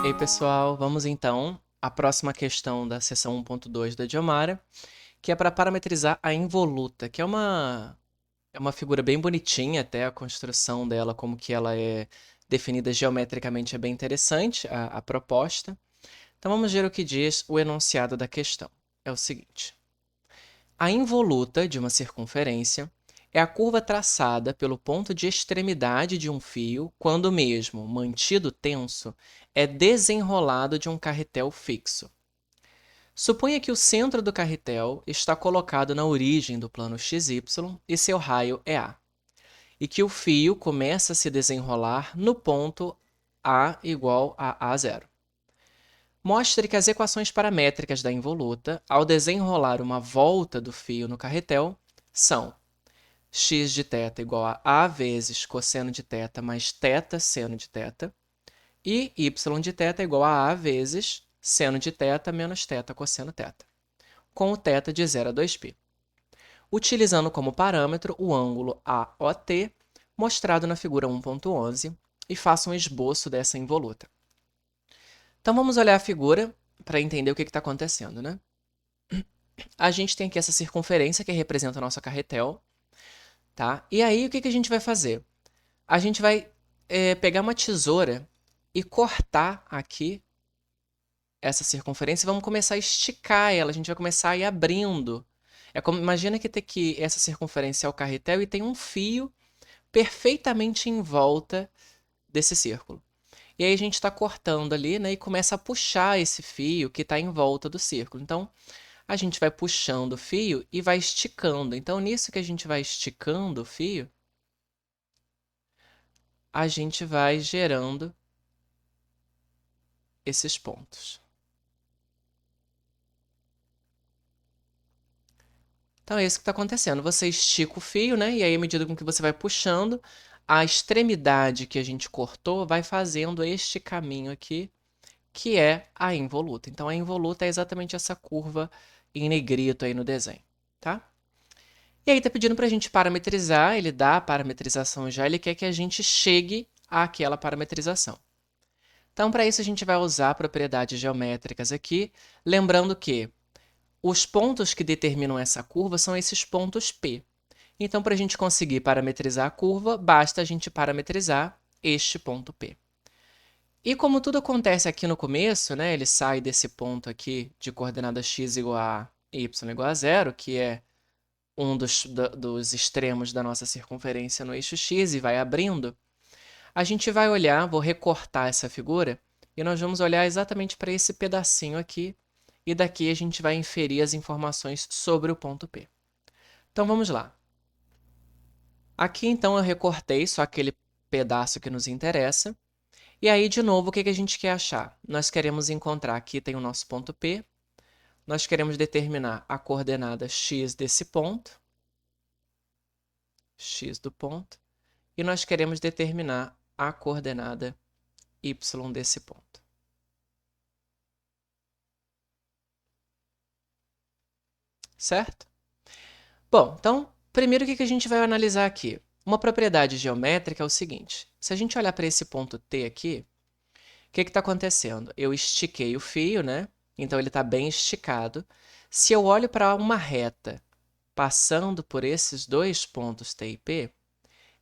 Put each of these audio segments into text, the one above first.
Ei, pessoal, vamos então à próxima questão da seção 1.2 da Diomara, que é para parametrizar a involuta, que é uma figura bem bonitinha, até a construção dela, como que ela é definida geometricamente, é bem interessante, a proposta. Então vamos ver o que diz o enunciado da questão. É o seguinte: a involuta de uma circunferência é a curva traçada pelo ponto de extremidade de um fio quando mesmo, mantido tenso, é desenrolado de um carretel fixo. Suponha que o centro do carretel está colocado na origem do plano XY e seu raio é A, e que o fio começa a se desenrolar no ponto A igual a A0. Mostre que as equações paramétricas da involuta, ao desenrolar uma volta do fio no carretel, são x de θ igual a vezes cosseno de θ mais θ seno de θ, e y de θ igual a vezes seno de θ menos θ cosseno θ, com o θ de 0 a 2π. Utilizando como parâmetro o ângulo AOT, mostrado na figura 1.11, e faça um esboço dessa involuta. Então vamos olhar a figura para entender o que está acontecendo, né? A gente tem aqui essa circunferência que representa a nossa carretel, tá? E aí o que a gente vai fazer? A gente vai pegar uma tesoura e cortar aqui essa circunferência e vamos começar a esticar ela. A gente vai começar a ir abrindo. Imagina que tem que essa circunferência é o carretel e tem um fio perfeitamente em volta desse círculo. E aí a gente está cortando ali, né, e começa a puxar esse fio que está em volta do círculo. Então, a gente vai puxando o fio e vai esticando. Então, nisso que a gente vai esticando o fio, a gente vai gerando esses pontos. Então, é isso que está acontecendo. Você estica o fio, né? E aí, à medida com que você vai puxando, a extremidade que a gente cortou vai fazendo este caminho aqui, que é a involuta. Então, a involuta é exatamente essa curva em negrito aí no desenho, tá? E aí, está pedindo para a gente parametrizar, ele dá a parametrização já, ele quer que a gente chegue àquela parametrização. Então, para isso, a gente vai usar propriedades geométricas aqui, lembrando que os pontos que determinam essa curva são esses pontos P. Então, para a gente conseguir parametrizar a curva, basta a gente parametrizar este ponto P. E como tudo acontece aqui no começo, né, ele sai desse ponto aqui de coordenada x igual a y igual a 0, que é um dos extremos da nossa circunferência no eixo x e vai abrindo, a gente vai olhar, vou recortar essa figura, e nós vamos olhar exatamente para esse pedacinho aqui, e daqui a gente vai inferir as informações sobre o ponto P. Então vamos lá. Aqui então eu recortei só aquele pedaço que nos interessa, e aí de novo o que a gente quer achar? Nós queremos encontrar, aqui tem o nosso ponto P, nós queremos determinar a coordenada x desse ponto, x do ponto, e nós queremos determinar a coordenada y desse ponto. Certo? Bom, então, primeiro o que a gente vai analisar aqui? Uma propriedade geométrica é o seguinte: se a gente olhar para esse ponto T aqui, o que está acontecendo? Eu estiquei o fio, né? Então ele está bem esticado. Se eu olho para uma reta passando por esses dois pontos T e P,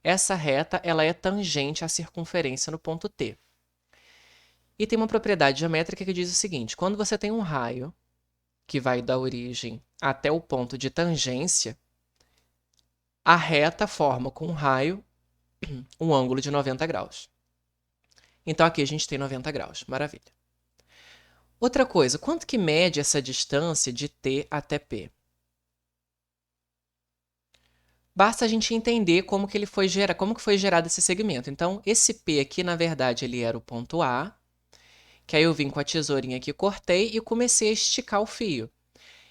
essa reta ela é tangente à circunferência no ponto T. E tem uma propriedade geométrica que diz o seguinte: quando você tem um raio que vai da origem até o ponto de tangência, a reta forma com o raio um ângulo de 90 graus. Então aqui a gente tem 90 graus, maravilha. Outra coisa, quanto que mede essa distância de T até P? Basta a gente entender como que como que foi gerado esse segmento. Então, esse P aqui, na verdade, ele era o ponto A, que aí eu vim com a tesourinha aqui, cortei e comecei a esticar o fio.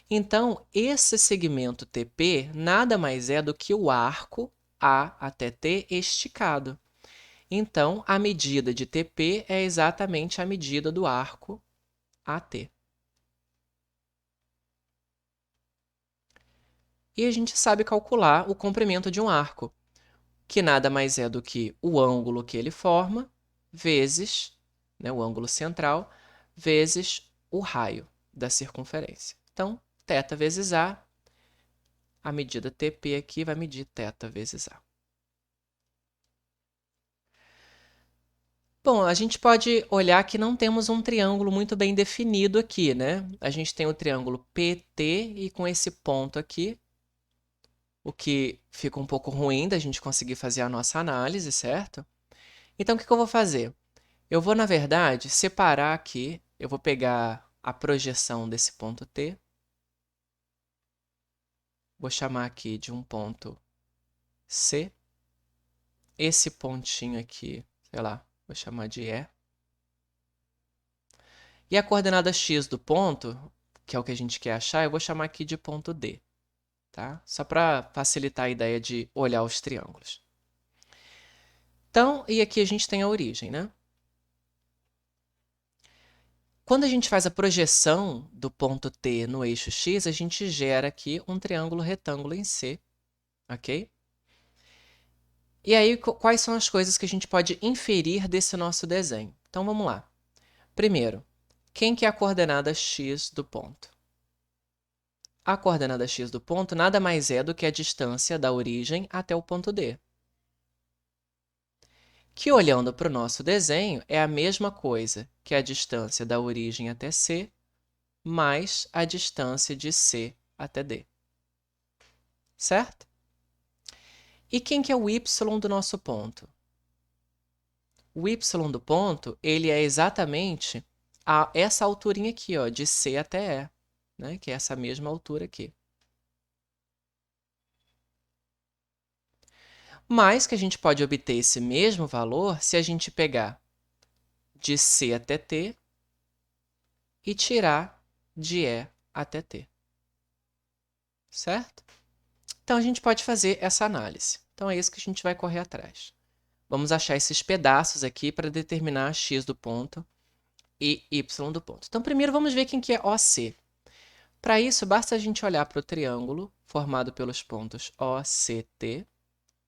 Então, esse segmento TP nada mais é do que o arco A até T esticado. Então, a medida de TP é exatamente a medida do arco AT. E a gente sabe calcular o comprimento de um arco, que nada mais é do que o ângulo que ele forma vezes né, o ângulo central, vezes o raio da circunferência. Então, θ vezes a medida TP aqui vai medir θ vezes A. Bom, a gente pode olhar que não temos um triângulo muito bem definido aqui, né? A gente tem o triângulo PT e com esse ponto aqui, o que fica um pouco ruim da gente conseguir fazer a nossa análise, certo? Então, o que eu vou fazer? Eu vou, na verdade, separar aqui, eu vou pegar a projeção desse ponto T, vou chamar aqui de um ponto C, esse pontinho aqui, sei lá, vou chamar de E. E a coordenada x do ponto, que é o que a gente quer achar, eu vou chamar aqui de ponto D, tá? Só para facilitar a ideia de olhar os triângulos. Então, e aqui a gente tem a origem, né? Quando a gente faz a projeção do ponto T no eixo x, a gente gera aqui um triângulo retângulo em C, ok? E aí, quais são as coisas que a gente pode inferir desse nosso desenho? Então, vamos lá. Primeiro, quem que é a coordenada x do ponto? A coordenada x do ponto nada mais é do que a distância da origem até o ponto D. Que, olhando para o nosso desenho, é a mesma coisa que a distância da origem até C mais a distância de C até D. Certo? E quem que é o y do nosso ponto? O y do ponto, ele é exatamente essa alturinha aqui, ó, de C até E, né? Que é essa mesma altura aqui. Mas que a gente pode obter esse mesmo valor se a gente pegar de C até T e tirar de E até T. Certo? Então, a gente pode fazer essa análise. Então, é isso que a gente vai correr atrás. Vamos achar esses pedaços aqui para determinar x do ponto e y do ponto. Então, primeiro vamos ver quem que é OC. Para isso, basta a gente olhar para o triângulo formado pelos pontos OCT,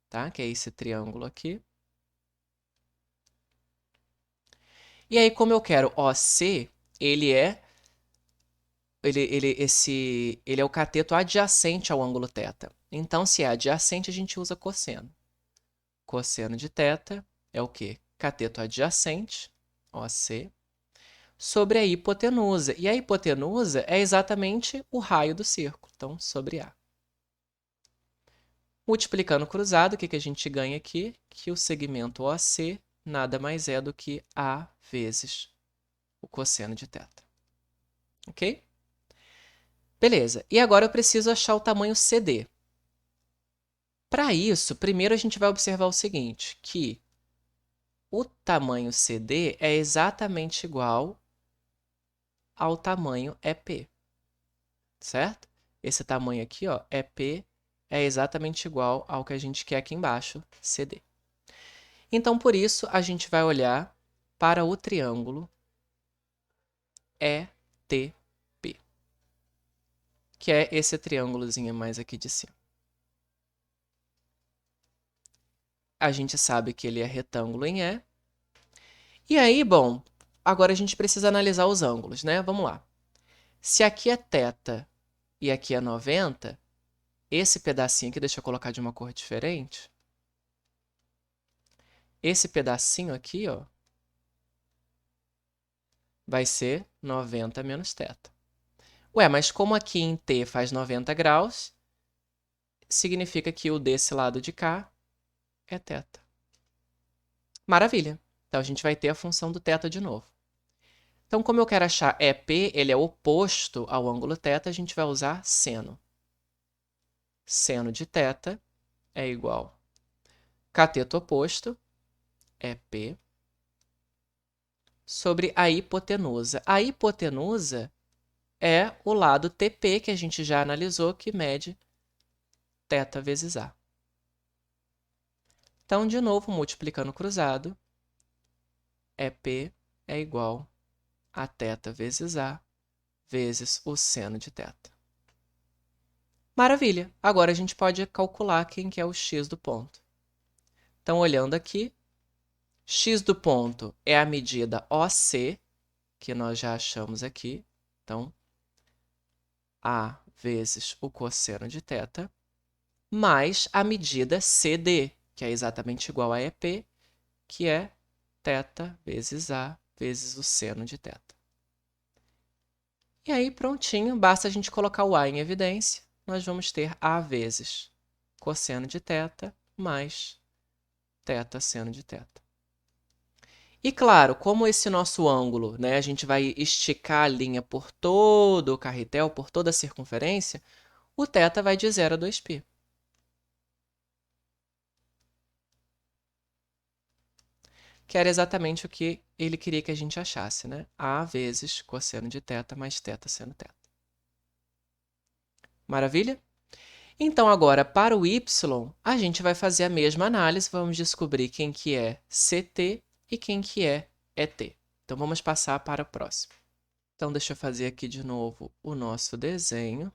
tá? Que é esse triângulo aqui. E aí, como eu quero OC, ele é o cateto adjacente ao ângulo θ. Então, se é adjacente, a gente usa cosseno. Cosseno de θ é o quê? Cateto adjacente, OC, sobre a hipotenusa. E a hipotenusa é exatamente o raio do círculo, então, sobre A. Multiplicando cruzado, o que a gente ganha aqui? Que o segmento OC nada mais é do que A vezes o cosseno de θ. Ok? Beleza. E agora eu preciso achar o tamanho CD. Para isso, primeiro a gente vai observar o seguinte, que o tamanho CD é exatamente igual ao tamanho EP, certo? Esse tamanho aqui, ó, EP, é exatamente igual ao que a gente quer aqui embaixo, CD. Então, por isso, a gente vai olhar para o triângulo ETP, que é esse triângulozinho mais aqui de cima. A gente sabe que ele é retângulo em E. E aí, bom, agora a gente precisa analisar os ângulos, né? Vamos lá. Se aqui é θ e aqui é 90, esse pedacinho aqui, deixa eu colocar de uma cor diferente. Esse pedacinho aqui, ó, vai ser 90 menos θ. Ué, mas como aqui em T faz 90 graus, significa que o desse lado de cá é θ. Maravilha! Então, a gente vai ter a função do θ de novo. Então, como eu quero achar EP, ele é oposto ao ângulo θ, a gente vai usar seno. Seno de θ é igual cateto oposto, EP, sobre a hipotenusa. A hipotenusa é o lado TP, que a gente já analisou, que mede θ vezes A. Então, de novo, multiplicando cruzado, EP é igual a θ vezes A vezes o seno de θ. Maravilha! Agora a gente pode calcular quem que é o x do ponto. Então, olhando aqui, x do ponto é a medida OC, que nós já achamos aqui. Então, A vezes o cosseno de θ, mais a medida CD, que é exatamente igual a EP, que é θ vezes A vezes o seno de θ. E aí, prontinho, basta a gente colocar o A em evidência, nós vamos ter A vezes cosseno de θ mais θ seno de θ. E claro, como esse nosso ângulo, né, a gente vai esticar a linha por todo o carretel, por toda a circunferência, o θ vai de 0 a 2π. Que era exatamente o que ele queria que a gente achasse, né? A vezes cosseno de θ mais θ seno θ. Maravilha? Então, agora, para o y, a gente vai fazer a mesma análise, vamos descobrir quem que é CT e quem que é ET. Então, vamos passar para o próximo. Então, deixa eu fazer aqui de novo o nosso desenho.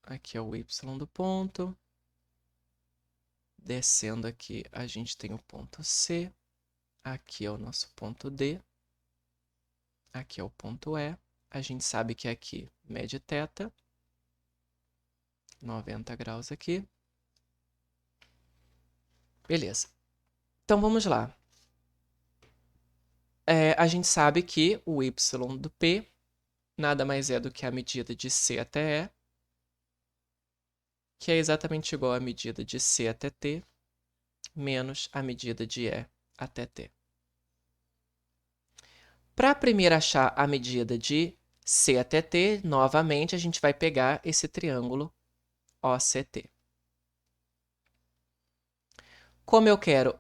Aqui é o y do ponto. Descendo aqui, a gente tem o ponto C. Aqui é o nosso ponto D. Aqui é o ponto E. A gente sabe que aqui mede θ. 90 graus aqui. Beleza. Então, vamos lá. A gente sabe que o y do P nada mais é do que a medida de C até E, que é exatamente igual à medida de C até T, menos a medida de E até T. Para primeiro achar a medida de C até T, novamente, a gente vai pegar esse triângulo OCT. Como eu quero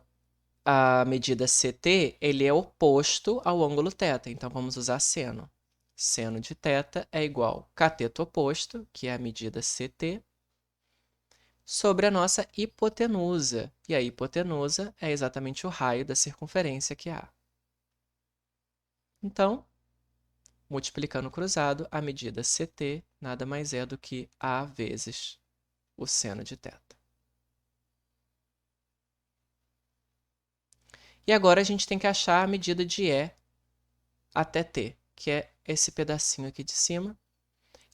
a medida CT, ele é oposto ao ângulo θ, então vamos usar seno. Seno de θ é igual a cateto oposto, que é a medida CT, sobre a nossa hipotenusa. E a hipotenusa é exatamente o raio da circunferência que é A. Então, multiplicando cruzado, a medida CT nada mais é do que A vezes o seno de θ. E agora a gente tem que achar a medida de E até T, que é esse pedacinho aqui de cima.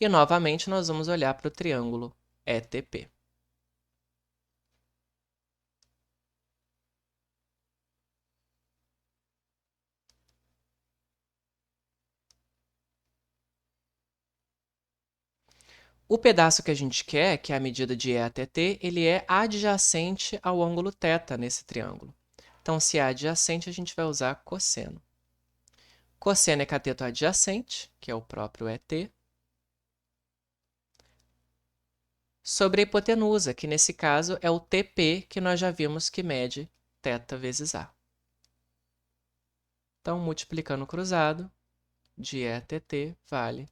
E, novamente, nós vamos olhar para o triângulo ETP. O pedaço que a gente quer, que é a medida de E até T, ele é adjacente ao ângulo θ nesse triângulo. Então, se é adjacente, a gente vai usar cosseno. Cosseno é cateto adjacente, que é o próprio ET, sobre a hipotenusa, que nesse caso é o TP, que nós já vimos que mede θ vezes A. Então, multiplicando cruzado, de E até T vale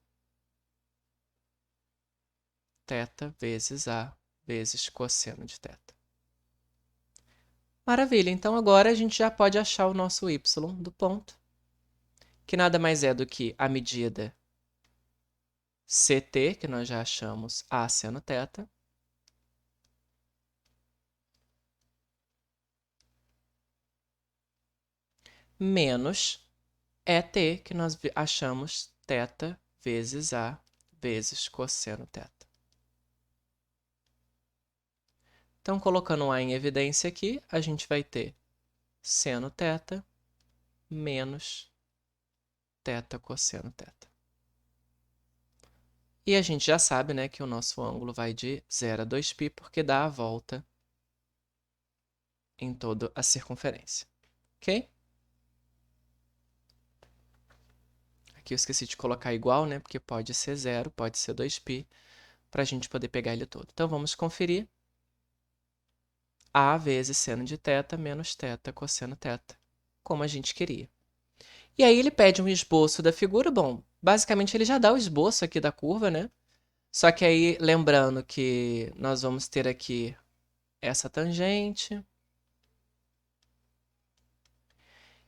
θ vezes A vezes cosseno de θ. Maravilha, então agora a gente já pode achar o nosso y do ponto, que nada mais é do que a medida CT, que nós já achamos A seno θ, menos ET, que nós achamos θ vezes A vezes cosseno θ. Então, colocando o A em evidência aqui, a gente vai ter seno θ menos θ cosseno θ. E a gente já sabe, né, que o nosso ângulo vai de 0 a 2π, porque dá a volta em toda a circunferência. Ok? Aqui eu esqueci de colocar igual, né, porque pode ser 0, pode ser 2π, para a gente poder pegar ele todo. Então, vamos conferir. A vezes seno de θ menos θ cosseno θ, como a gente queria. E aí ele pede um esboço da figura. Bom, basicamente ele já dá o esboço aqui da curva, né? Só que aí, lembrando que nós vamos ter aqui essa tangente.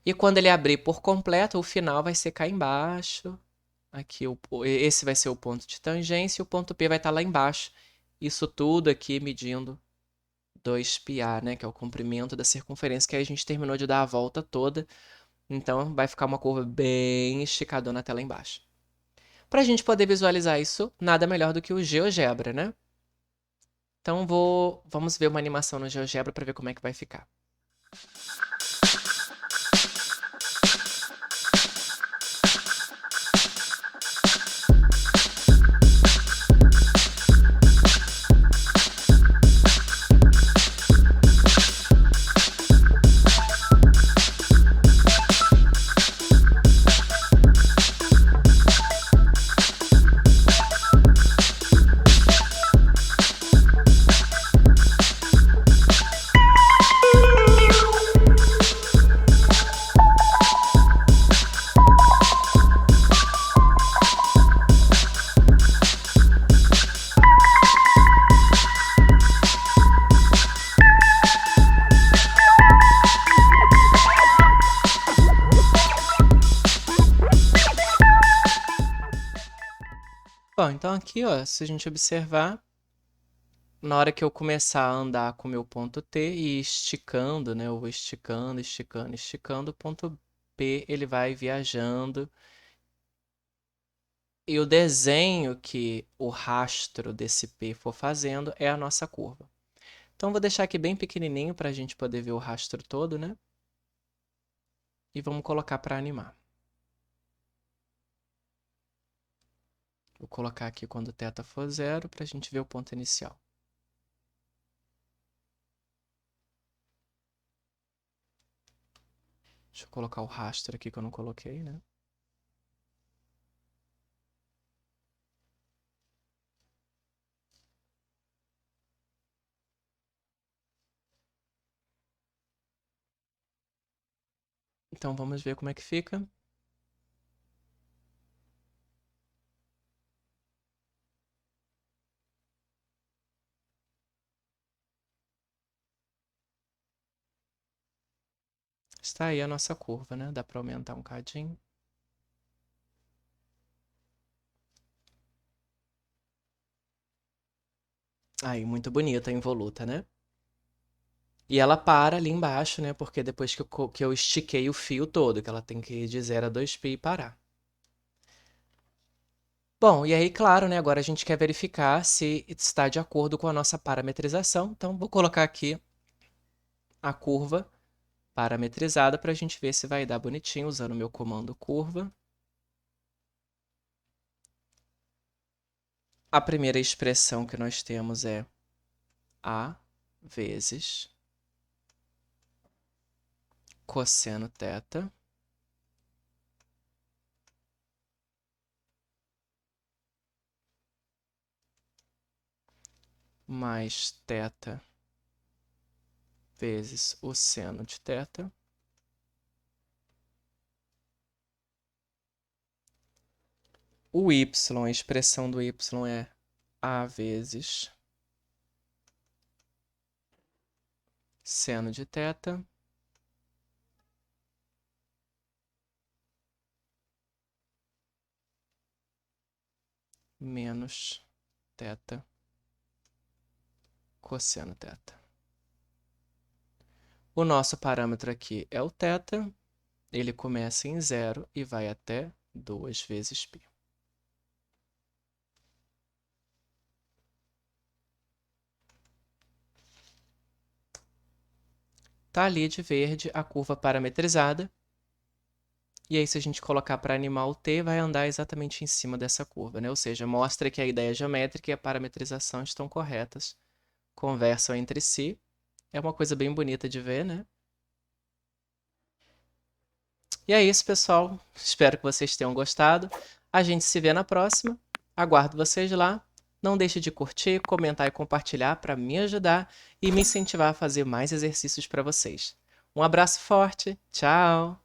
E quando ele abrir por completo, o final vai ser cá embaixo. Aqui, esse vai ser o ponto de tangência e o ponto P vai estar lá embaixo. Isso tudo aqui medindo 2πa, né? Que é o comprimento da circunferência, que aí a gente terminou de dar a volta toda. Então, vai ficar uma curva bem esticadona até lá embaixo. Para a gente poder visualizar isso, nada melhor do que o GeoGebra, né? Então, vamos ver uma animação no GeoGebra para ver como é que vai ficar. Bom, então aqui, ó, se a gente observar, na hora que eu começar a andar com o meu ponto T e esticando, né? Eu vou esticando, esticando, esticando, o ponto P ele vai viajando. E o desenho que o rastro desse P for fazendo é a nossa curva. Então, vou deixar aqui bem pequenininho para a gente poder ver o rastro todo, né? E vamos colocar para animar. Vou colocar aqui quando θ for 0 para a gente ver o ponto inicial. Deixa eu colocar o rastro aqui que eu não coloquei, né? Então, vamos ver como é que fica. Está aí a nossa curva, né? Dá para aumentar um cadinho. Aí, muito bonita, involuta, né? E ela para ali embaixo, né? Porque depois que eu estiquei o fio todo, que ela tem que ir de 0 a 2π e parar. Bom, e aí, claro, né? Agora a gente quer verificar se está de acordo com a nossa parametrização. Então, vou colocar aqui a curva parametrizada para a gente ver se vai dar bonitinho usando o meu comando curva. A primeira expressão que nós temos é A vezes cosseno θ mais θ vezes o seno de θ. O y, a expressão do y é A vezes seno de θ menos θ cosseno θ. O nosso parâmetro aqui é o θ. Ele começa em 0 e vai até 2 vezes π. Tá ali de verde a curva parametrizada. E aí, se a gente colocar para animar o t, vai andar exatamente em cima dessa curva, né? Ou seja, mostra que a ideia geométrica e a parametrização estão corretas, conversam entre si. É uma coisa bem bonita de ver, né? E é isso, pessoal. Espero que vocês tenham gostado. A gente se vê na próxima. Aguardo vocês lá. Não deixe de curtir, comentar e compartilhar para me ajudar e me incentivar a fazer mais exercícios para vocês. Um abraço forte. Tchau!